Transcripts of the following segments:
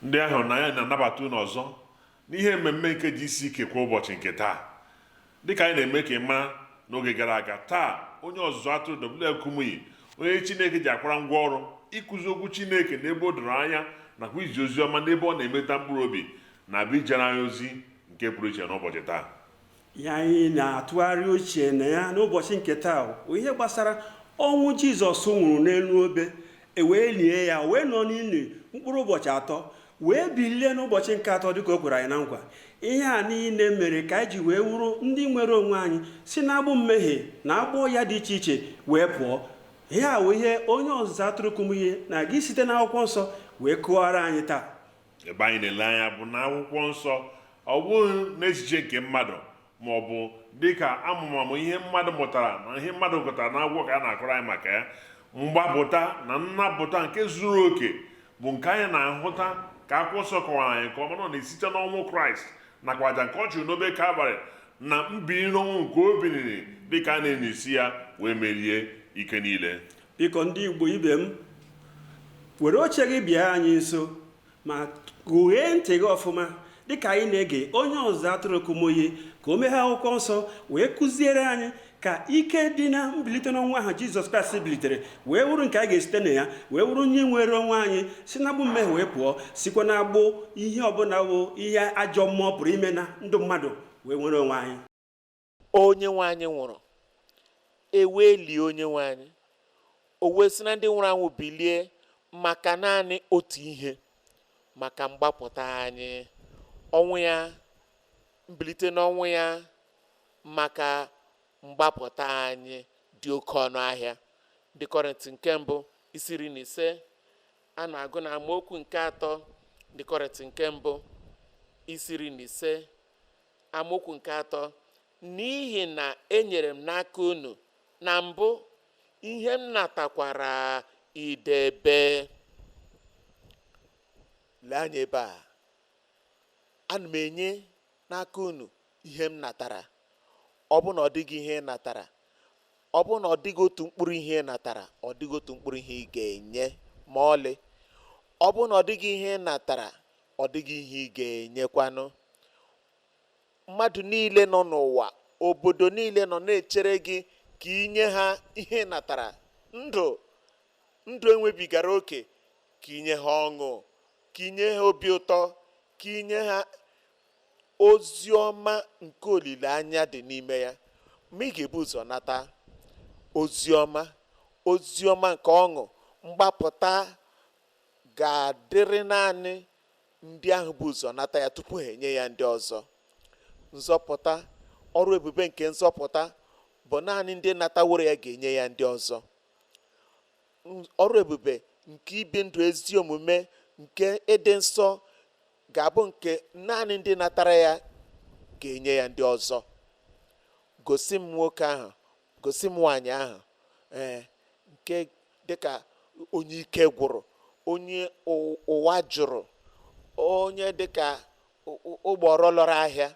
ndị ahụ na ya na-anabata unu ọzọ n'ihe mmemme nke GCK kwa ụbọchị nke taa. Dịka anyị na-eme ka ị mara n'oge gara aga, taa onye ọzụzụ atụrụ W. Kumuyi, onye Chineke ji akwara ngwa ọrụ ịkụzi okwu Chineke n'ebe o doro anya nakwa izi ozi ọma n'ebe ọ na-emeta mkpụrụ obi na-abịa ijere anyị ozi nke pụrụ iche n'ụbọchị taa. Ya anyị na-atụgharị uche na ya n'ụbọchị nke taa ihe gbasara ọnwụ Jizọs nwụrụ n'elu obe, wee lie ya, wee nọ n'ili mkpụrụ ụbọchị atọ, wee bilie n'ụbọchị nke atọ dịka o kwere anyị na nkwa. Ihe a niile mere ka anyị ji wee wuru ndị nwere onwe anyị si n'agbụ mmehie na agbụ ya dị iche iche wee pụọ. Ihe a wee ihe onye ọzụzụ atụrụ Kumuyi na-aga site n'akwụkwọ nsọ wee kụọrọ anyị taa. Ebe anyị na-ele anya bụ n'akwụkwọ nsọ, ọ bụghị n'echiche nke mmadụ ma ọ bụ dịka amụmamụ ihe mmadụ mụtara na ihe mmadụ gụtara n'akwụkwọ ka a na-akọrọ anyị maka ya. Mgbapụta na nnapụta nke zuru oke bụ nke anyị na-ahụta ka akwụkwọ nsọ kọwara anyị nke ọma, na-esite n'ọnwụ Kraịst nakwa aja nke ọ chụrụ n'obe Kalvarị na mbiri n'ọnwụ nke o biliri dịka a na-enye ya wee merie ike niile. Biko ndị Igbo ibe m, were oche gị bịa anyị nso ma gụghee ntị gị ọfụma dịka anyị na-ege onye ọzụzụ atụrụ Kumuyi ka o meghe akwụkwọ nsọ wee kụziere anyị ka ike dị na mbilite n'ọnwụ ahụ Jizọs Kraịst bilitere wee wụrụ nke a ga-esite na ya wee wụrụ nye nwere onwe anyị si na agbụ mmehie wee pụọ, sikwa na agbụ ihe ọbụla bụ ihe ajọ mmụọ pụrụ ime na ndụ mmadụ wee nwere onwe anyị. Onye nwe anyị nwụrụ, ewee lie onye nwe anyị, o wee si na ndị nwụrụ anwụ bilie maka naanị otu ihe, maka mgbapụta anyị. Ọnwụ ya, mbilite n'ọnwụ ya maka mgbapụta anyị dị oke ọnụ ahịa. Ndị Kọrịntị nke mbụ isi 15 a na-agụ na amaokwu nke 3. Ndị Kọrịntị nke mbụ isi 15 amaokwu nke 3, n'ihi na enyere m n'aka unu na mbụ ihe m natakwara idebe. Lee anya ebe a, ana m enye n'aka unu ihe m natara. Ọ bụ na ọ dịghị ihe ị natara, ọ bụ na ọ dịghị otu mkpụrụ ihe ị natara, ọ dịghị otu mkpụrụ ihe ị ga-enye ma ọlị. Ọ bụ na ọ dịghị ihe ị natara, ọ dịghị ihe ị ga-enyekwanụ. Mmadụ niile nọ n'ụwa, obodo niile nọ na-echere gị ka inye ha ihe ị natara. Ndụ enwebigara oke, ka inye ha ọṅụ, ka inye ha obi ụtọ, ka inye ha ozi ọma nke olileanya dị n'ime ya. Ma ị ga-ebu ụzọ nata ozi ọma nke ọṅụ. Mgbapụta ga-adịrị naanị ndị ahụ bụ ụzọ nata ya tupu ha enye ya ndị ọzọ. Nzọpụta, ọrụ ebube nke nzọpụta bụ naanị ndị nataworo ya ga-enye ya ndị ọzọ. Ọrụ ebube nke ibi ndụ ezi omume nke ịdị nsọ ga-abụ nke naanị ndị natara ya ga-enye ya ndị ọzọ. Gosi m nwoke ahụ, gosi m nwaanyị ahụ nke dịka onye ike gwụrụ, onye ụwa jụrụ, onye dịka ụgbọrọ lọrọ ahịa,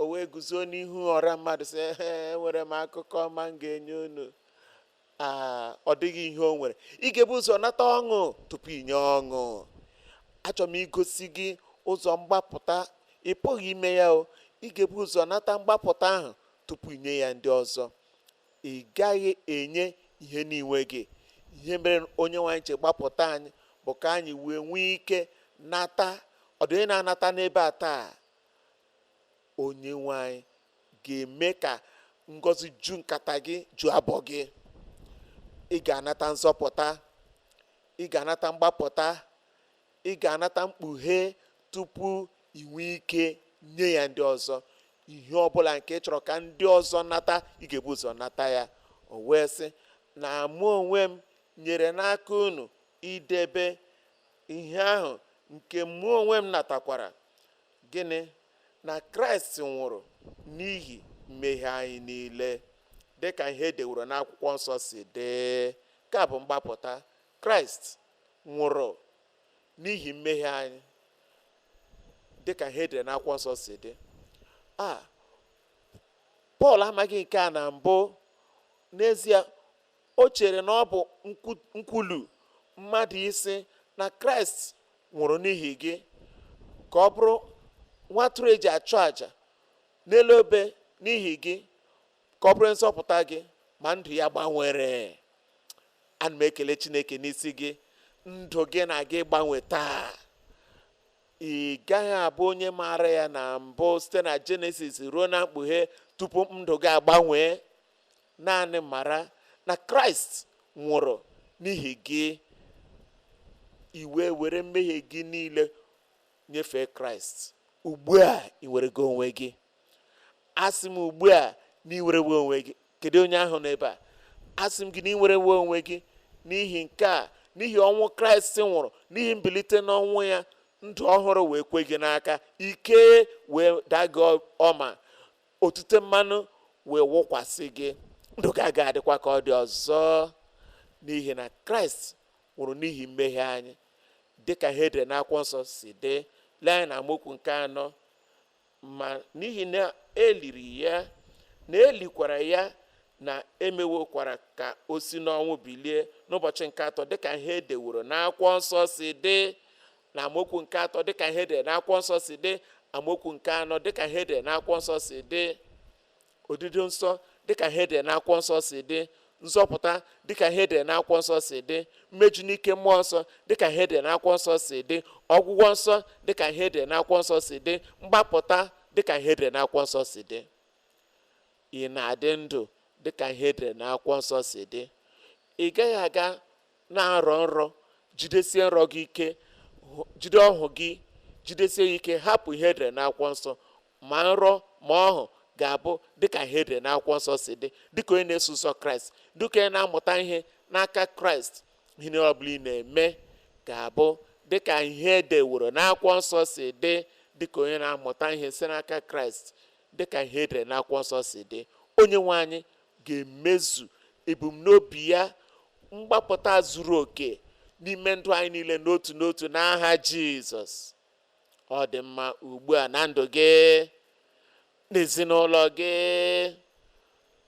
o wee guzo n'ihu ọra mmadụ sị, enwere m akụkọ ọma m ga-enye unu. Ọ dịghị ihe o nwere. Ị ga-ebu ụzọ nata ọṅụ tupu inye ọṅụ. Achọrọ m igosi gị ụzọ mgbapụta. Ị pụghị ime ya o. Ị ga-ebu ụzọ nata mgbapụta ahụ tupu inye ya ndị ọzọ. Ị gaghị enye ihe n'inwe gị. Ihe mere onye nwe anyị ji gbapụta anyị bụ ka anyị wee nwee ike nata. Ọ dị onye na-anata n'ebe a taa. Onye nwe anyị ga-eme ka ngọzi ju nkata gị, ju abọ gị. Ị ga-anata nzọpụta, ị ga-anata mgbapụta, ị ga-anata mkpughe tupu ị nwee ike nye ya ndị ọzọ. Ihe ọbụla nke ị chọrọ ka ndị ọzọ nata, ị ga-ebu ụzọ nata ya. O wee sị na mụ onwe m nyere n'aka unu idebe ihe ahụ nke mụ onwe m natakwara. Gịnị? Na Kraịst nwụrụ n'ihi mmehie anyị niile, dịka ihe edeworo n'akwụkwọ nsọ si dị. Ka bụ mgbapụta. Kraịst nwụrụ n'ihi mmehie anyị, dịka ihe edere n'akwụkwọ nsọ si dị. Pọl amaghị nke a na mbụ. N'ezie, o chere na ọ bụ nkwulu mmadụ isi na Kraịst nwụrụ n'ihi gị, ka ọ bụrụ nwa atụrụ eji achụ àjà n'elu obe n'ihi gị, ka ọ bụrụ nzọpụta gị, ma ndụ ya gbanwere. Ana m ekele Chineke n'isi gị, ndụ gị na gị gbanwe taa. Ị gaghị abụ onye maara ya na mbụ site na Jenesis ruo na mkpughe tupu ndụ gị agbanwee. Naanị mara na Kraịst nwụrụ n'ihi gị, iwe were mmehie gị niile nyefee Kraịst. Ugbu a ị were gị onwe gị. Asị m ugbu a na ị werewe onwe gị. Kedu onye ahụ n'ebe a? Asị m gị na ị werewe onwe gị n'ihi nke a, n'ihi ọnwụ Kraịst nwụrụ, n'ihi mbilite n'ọnwụ ya, ndụ ọhụrụ wee kwe gị n'aka, ike wee daa gị ọma, otute mmanụ wee wụkwasị gị. Ndụ gị agaghị adịkwa ka ọ dị ọzọ, n'ihi na Kraịst nwụrụ n'ihi mmehie anyị, dịka ihe edere n'akwụkwọ nsọ si dị. Lee anyị na amaokwu nke 4, ma n'ihi na eliri ya, na elikwara ya, na emewokwara ka o si n'ọnwụ bilie n'ụbọchị nke 3, dịka ihe edeworo n'akwụkwọ nsọ si dị. Na amaokwu nke 3 dịka ihe edere n'akwụkwọ nsọ si dị. Amaokwu nke 4 dịka ihe edere n'akwụkwọ nsọ si dị. Odido nsọ dịka ihe edere n'akwụkwọ nsọ si dị. Nzọpụta dịka ihe edere n'akwụkwọ nsọ si dị. Mmeju n'ike mmụọ nsọ dịka ihe edere n'akwụkwọ nsọ si dị. Ọgwụgwọ nsọ dịka ihe edere n'akwụkwọ nsọ si dị. Mgbapụta dịka ihe edere n'akwụkwọ nsọ si dị. Ị na-adị ndụ dịka ihe edere n'akwụkwọ nsọ si dị. Ị gaghị aga na-arọ nrọ, jidesie nrọ gị ike, jide ọhụ gị, jidesie ya ike, hapụ ihe edere n'akwụkwọ nsọ. Ma nrọ ma ọhụ ga-abụ dịka ihe edere n'akwụkwọ nsọ si dị, dịka onye na-eso ụzọ Kraịst, dịka onye na-amụta ihe n'aka Kraịst. Ihe ọ bụla ị na-eme ga-abụ dịka ihe edeworo n'akwụkwọ nsọ si dị, dịka onye na-amụta ihe si n'aka Kraịst, dịka ihe edere n'akwụkwọ nsọ si dị. Onye nwe anyị ga-emezu ebumnobi ya, mgbapụta zuru oke n'ime ndụ anyị niile n'otu n'otu, n'aha Jizọs. Ọ dị mma ugbu a na ndụ gị, n'ezinụlọ gị,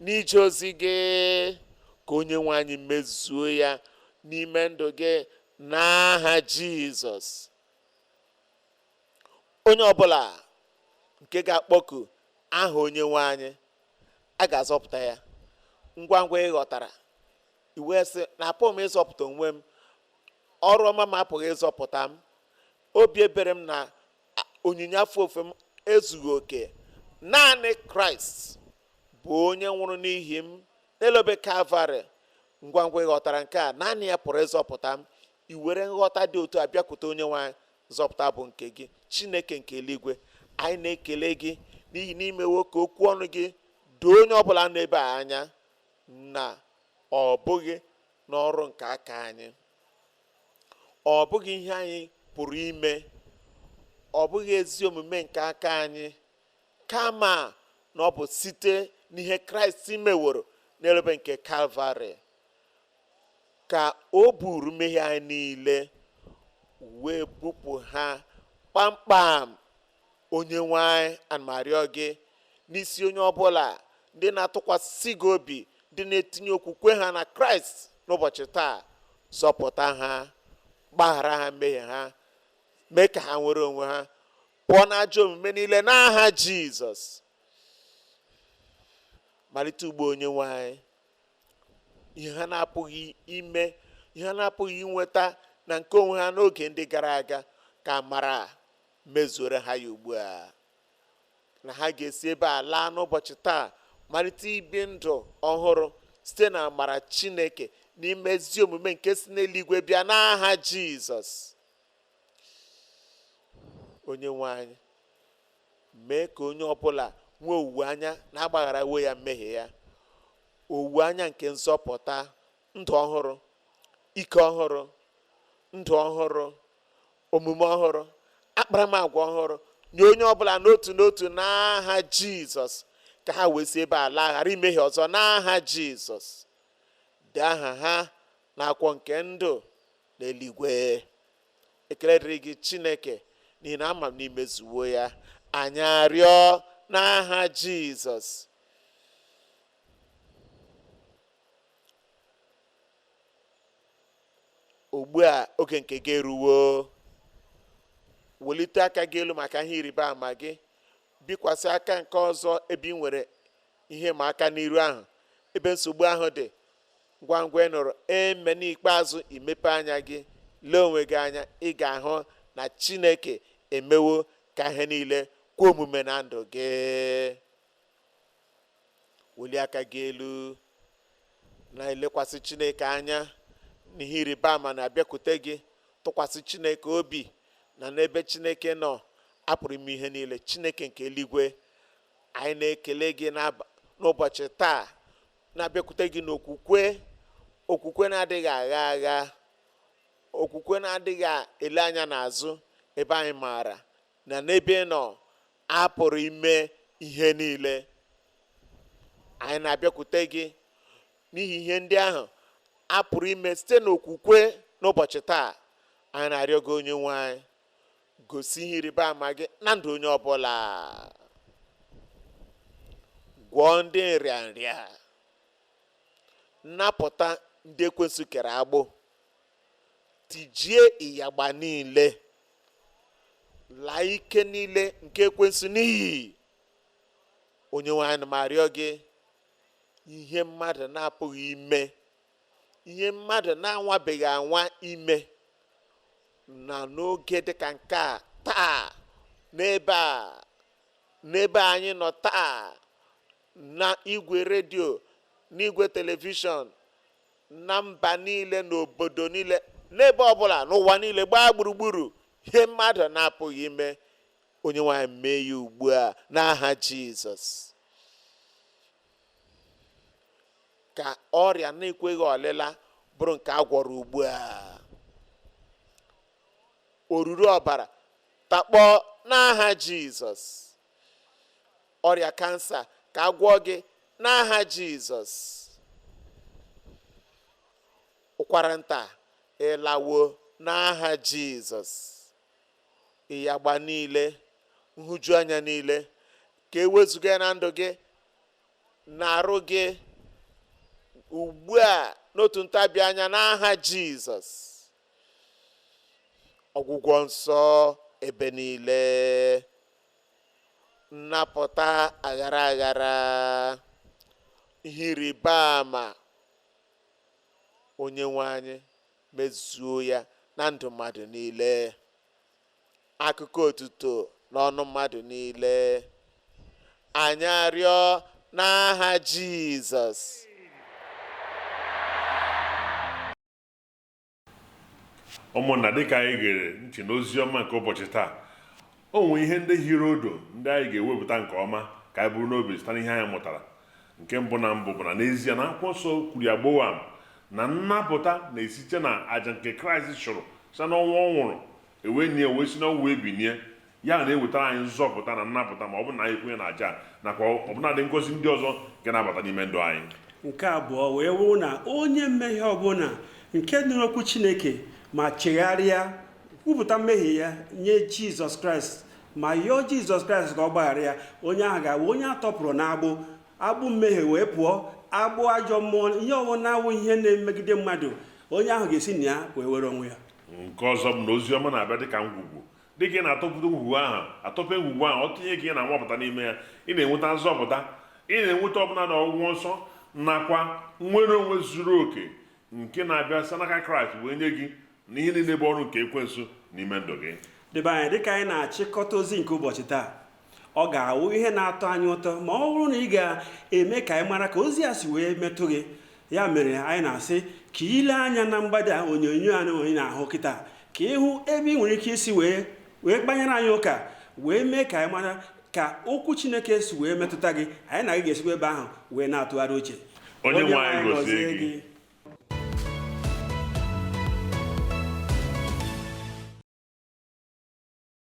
n'ije ozi gị, ka onye nwe anyị mezuo ya n'ime ndụ gị n'aha Jizọs. Onye ọbụla nke ga-akpọku aha onye nwe anyị, a ga-azọpụta ya. Ngwa ngwa ị ghọtara, iwe sị na apụghị m ịzọpụta onwe m, ọrụ ọma m apụghị ịzọpụta m, obi ebere m na onyinye afọ ofe m ezughị oke. Naanị Kraịst bụ onye nwụrụ n'ihi m n'elu obe Kalvarị. Ngwa ngwa ị ghọtara nke a, naanị ya pụrụ ịzọpụta m. I were nghọta dị otu a bịakwute onye nwanyị, zọpụta bụ nke gị. Chineke nke eluigwe, anyị na-ekele gị n'ihi n'imewo ka okwu ọnụ gị doo onye ọbụla n'ebe a anya, na ọ bụghị n'ọrụ nke aka anyị, ọ bụghị ihe anyị pụrụ ime, ọ bụghị ezi omume nke aka anyị, kama na ọ bụ site n'ihe Kraịst meworo n'elube nke Kalvarị, ka o buru mmehie anyị niile wee bupụ ha kpamkpam. Onye nwe anyị, ana m arịọ gị n'isi onye ọbụla ndị na-atụkwasị gị obi, ndị na-etinye okwukwe ha na Kraịst n'ụbọchị taa, zọpụta ha, gbaghara ha mmehie ha, mee ka ha nwere onwe ha pụọ n'ajọ omume niile n'aha Jizọs. Malite ugbo onye nwe anyị, ihe ha na-apụghị ime, ihe ha na-apụghị inweta na nke onwe ha n'oge ndị gara aga, ka amara mezuore ha ya ugbu a, na ha ga-esi ebe a laa n'ụbọchị taa, malite ibi ndụ ọhụrụ site na amara Chineke n'ime ezi omume nke si n'eluigwe bịa n'aha Jizọs. Onye nwe anyị, mee ka onye ọbụla nwee owuwe anya na agbaghara iwe ya mmehie ya, owuwe anya nke nzọpụta, ndụ ọhụrụ, ike ọhụrụ, ndụ ọhụrụ, omume ọhụrụ, akparamagwa ọhụrụ nye onye ọbụla n'otu n'otu n'aha Jizọs, ka ha wee si ebe a laa, ghara imehie ọzọ n'aha Jizọs. Dee aha ha n'akwụkwọ nke ndụ n'eluigwe. Ekele dịrị gị Chineke, n'ihi na ama m n'imezuwo ya. Anyị arịọ n'aha Jizọs. Ugbu a oge nke gị eruwo. welite aka gị elu maka ihe ịrịba ama gị. Bikwasị aka nke ọzọ ebe ị nwere ihe ma aka n'iru ahụ, ebe nsogbu ahụ dị. Ngwa ngwa ị nụrụ eme n'ikpeazụ, imepe anya gị, lee onwe gị anya, ị ga-ahụ na Chineke emewo ka ihe niile kwe omume na ndụ gị. Welie aka gị elu, na-elekwasị Chineke anya n'ihe ịrịba ama na-abịakwute gị. Tụkwasị Chineke obi na n'ebe Chineke nọ apụrụ ime ihe niile. Chineke nke eluigwe, anyị na-ekele gị n'ụbọchị taa, na-abịakwute gị n'okwukwe, okwukwe na-adịghị agha agha, okwukwe na-adịghị ele anya n'azụ, ebe anyị maara na n'ebe nọ apụrụ ime ihe niile. Anyị na-abịakwute gị n'ihi ihe ndị ahụ apụrụ ime site n'okwukwe n'ụbọchị taa. Anyị na-arịọ gị onye nwe anyị, gosi ihe ịrịba ama gị na ndụ onye ọbụla. Gwọọ ndị nrịanrịa, napụta ndị ekwensu kere agbụ, tijie ịyagba niile, laa ike niile nke ekwensu n'iyi. Onye nwe anyị, na-arịọ gị ihe mmadụ na-apụghị ime, ihe mmadụ na-anwabeghị anwa ime, na n'oge dịka nke a taa, n'ebe anyị nọ taa, na igwe redio, n'igwe telivishọn, na mba niile, n'obodo niile, n'ebe ọbụla n'ụwa niile gbaa gburugburu, ihe mmadụ na-apụghị ime, onye nwe anyị mee ya ugbu a n'aha Jizọs. Ka ọrịa na-ekweghị ọlịla bụrụ nke a gwọrọ ugbu a. Oruru ọbara takpọọ n'aha Jizọs. Ọrịa kansa ka a gwọọ gị n'aha Jizọs. Ụkwara nta ịlawo n'aha Jizọs. Ịyagba niile, nhụju anya niile ka ewezuga na ndụ gị na arụ gị ugbu a n'otu ntabi anya n'aha Jizọs. Ọgwụgwọ nsọ ebe niile, nnapụta aghara aghara, ihe ịrịba ama, onye nwe anyị mezuo ya na ndụ mmadụ niile. Akụkọ otuto n'ọnụ mmadụ niile, anyị arịọ n'aha Jizọs. Ụmụnna, dịka anyị gere ntị n'ozi ọma nke ụbọchị taa, o nwere ihe ndị hiri odo ndị anyị ga-ewepụta nke ọma ka anyị bụrụ n'obi site n'ihe anyị mụtara. Nke mbụ bụ na n'ezie na akwụkwọ nsọ kwuru ya gbowam na nnapụta na-esite na àjà nke Kraịst chụrụ site n'ọnwụ ọ nwụrụ, ewenye wee si n'ọnwụ wee binie. Ya na-ewetara anyị nzọpụta na nnapụta ma ọ bụ na anyị kwenye na àjà nakwa ọbụnadị ngozi ndị ọzọ nke na-abata n'ime ndụ anyị. Nke abụọ wee wụrụ na onye mmehie ọbụla nke nụrụ okwu Chineke ma chegharịa, kwupụta mmehie ya nye Jizọs Kraịst ma yọọ Jizọs Kraịst ka ọ gbaghara ya, onye ahụ ga-abụ onye atọpụrụ n'agbụ mmehie wee pụọ, agbụ ajọ mmụọ, ihe ọbụla na-awụ ihe na-emegide mmadụ, onye ahụ ga-esi na ya wee were onwe ya. Nke ọzọ bụ na ozi ọma na-abịa dịka ngwugwu. Dịka ị na-atọpụta ngwugwu ahụ, atọpe ngwugwu ahụ, ọ tinye gị na-anwapụta n'ime ya, ị na-enweta nzọpụta, ị na-enweta ọbụla na ọgwụgwọ nsọ nakwa nnwere onwe zuru oke nke na-abịa site n'aka Kraịst wee nye gị na ihe niile bụ ọrụ nke ekwensu n'ime ndụ gị. Debe anyị dịka anyị na-achịkọta ozi nke ụbọchị taa, ọ ga-awụ ihe na-atọ anyị ụtọ ma ọ bụrụ na ị ga-eme ka anyị mara ka ozi a si wee metụ gị. Ya mere anyị na-asị ka ile anya na mgbada onyonyo anyị onye na-ahụ kịta, ka ịhụ ebe ị nwere ike isi wee gbanyere anyị ụka, wee mee ka anyị mara ka okwu Chineke si wee metụta gị. Anyị na gị ga-esikwa ebe ahụ wee na-atụgharị uche. Onye nwe anyị gọzie gị.